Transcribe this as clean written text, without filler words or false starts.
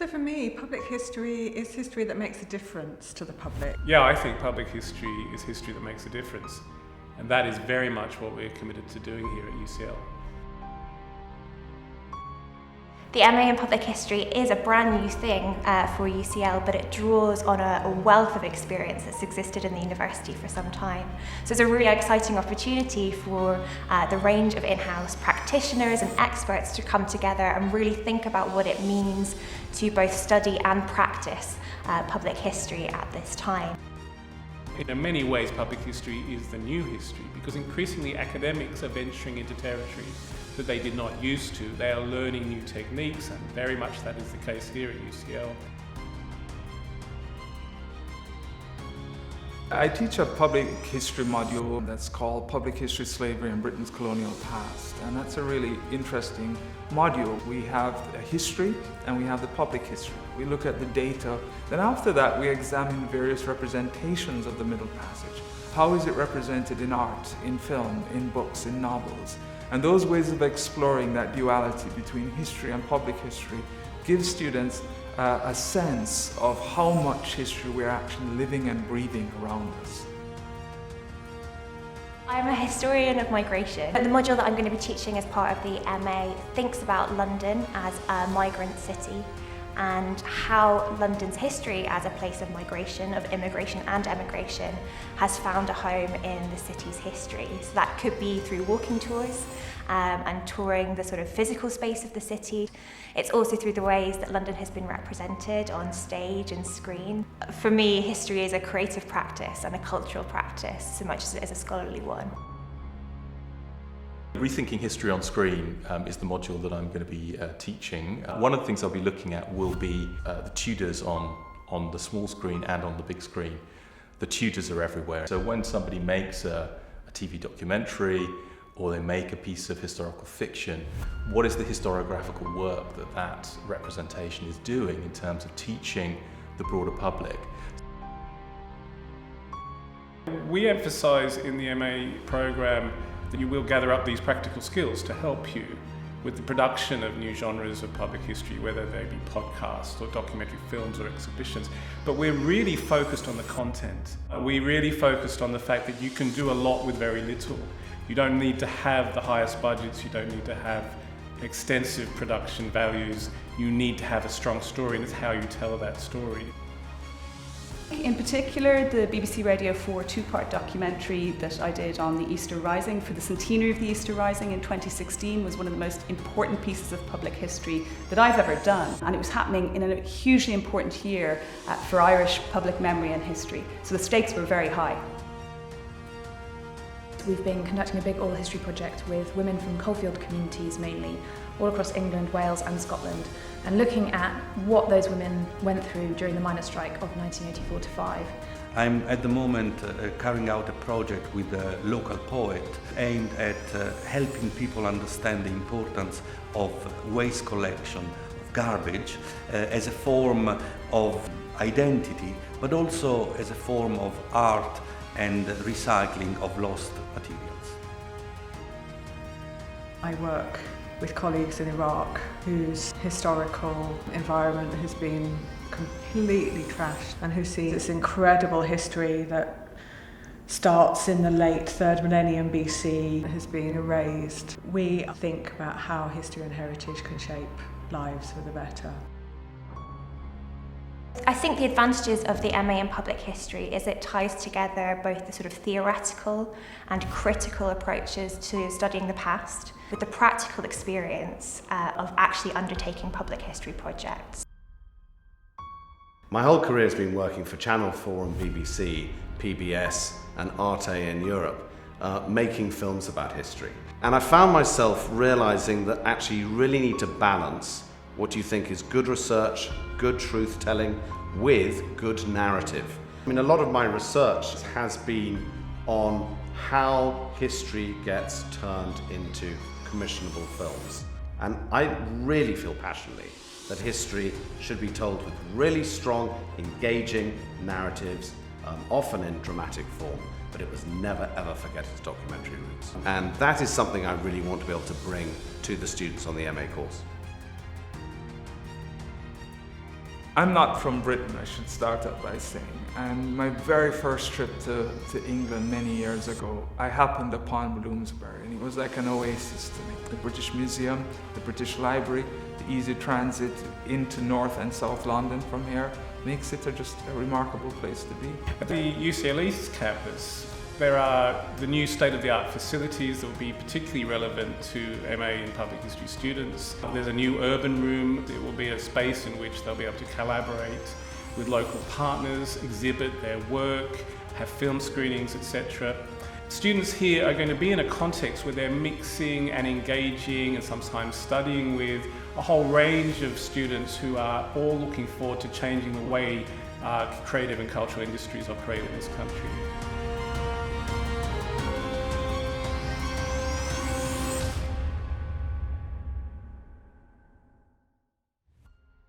So for me, public history is history that makes a difference to the public. Yeah, I think public history is history that makes a difference. And that is very much what we're committed to doing here at UCL. The MA in Public History is a brand new thing for UCL, but it draws on a wealth of experience that's existed in the university for some time. So it's a really exciting opportunity for the range of in-house practitioners and experts to come together and really think about what it means to both study and practice public history at this time. In many ways, public history is the new history because increasingly academics are venturing into territory that they did not used to. They are learning new techniques, and very much that is the case here at UCL. I teach a public history module that's called Public History, Slavery and Britain's Colonial Past, and that's a really interesting module. We have a history and we have the public history. We look at the data, then after that we examine various representations of the Middle Passage. How is it represented in art, in film, in books, in novels? And those ways of exploring that duality between history and public history give students a sense of how much history we're actually living and breathing around us. I'm a historian of migration. The module that I'm going to be teaching as part of the MA thinks about London as a migrant city and how London's history as a place of migration, of immigration and emigration, has found a home in the city's history. So that could be through walking tours and touring the sort of physical space of the city. It's also through the ways that London has been represented on stage and screen. For me, history is a creative practice and a cultural practice, so much as it is a scholarly one. Rethinking History on Screen is the module that I'm going to be teaching. One of the things I'll be looking at will be the Tudors on the small screen and on the big screen. The Tudors are everywhere. So when somebody makes a TV documentary or they make a piece of historical fiction, what is the historiographical work that representation is doing in terms of teaching the broader public? We emphasise in the MA programme that you will gather up these practical skills to help you with the production of new genres of public history, whether they be podcasts or documentary films or exhibitions. But we're really focused on the content. We really focused on the fact that you can do a lot with very little. You don't need to have the highest budgets, you don't need to have extensive production values. You need to have a strong story, and it's how you tell that story. In particular, the BBC Radio 4 two-part documentary that I did on the Easter Rising for the centenary of the Easter Rising in 2016 was one of the most important pieces of public history that I've ever done, and it was happening in a hugely important year for Irish public memory and history, so the stakes were very high. We've been conducting a big oral history project with women from coalfield communities mainly, all across England, Wales and Scotland, and looking at what those women went through during the miners' strike of 1984-5. I'm at the moment carrying out a project with a local poet aimed at helping people understand the importance of waste collection, of garbage, as a form of identity, but also as a form of art and recycling of lost materials. I work with colleagues in Iraq whose historical environment has been completely trashed and who see this incredible history that starts in the late 3rd millennium BC has been erased. We think about how history and heritage can shape lives for the better. I think the advantages of the MA in Public History is it ties together both the sort of theoretical and critical approaches to studying the past with the practical experience of actually undertaking public history projects. My whole career has been working for Channel 4 and BBC, PBS and Arte in Europe, making films about history. And I found myself realising that actually you really need to balance what you think is good research, good truth-telling, with good narrative. I mean, a lot of my research has been on how history gets turned into commissionable films. And I really feel passionately that history should be told with really strong, engaging narratives, often in dramatic form, but it was never ever forget its documentary roots. And that is something I really want to be able to bring to the students on the MA course. I'm not from Britain, I should start out by saying, and my very first trip to England many years ago, I happened upon Bloomsbury, and it was like an oasis to me. The British Museum, the British Library, the easy transit into North and South London from here makes it just a remarkable place to be. At the UCL East campus, there are the new state-of-the-art facilities that will be particularly relevant to MA in public history students. There's a new urban room. It will be a space in which they'll be able to collaborate with local partners, exhibit their work, have film screenings, etc. Students here are going to be in a context where they're mixing and engaging and sometimes studying with a whole range of students who are all looking forward to changing the way creative and cultural industries operate in this country.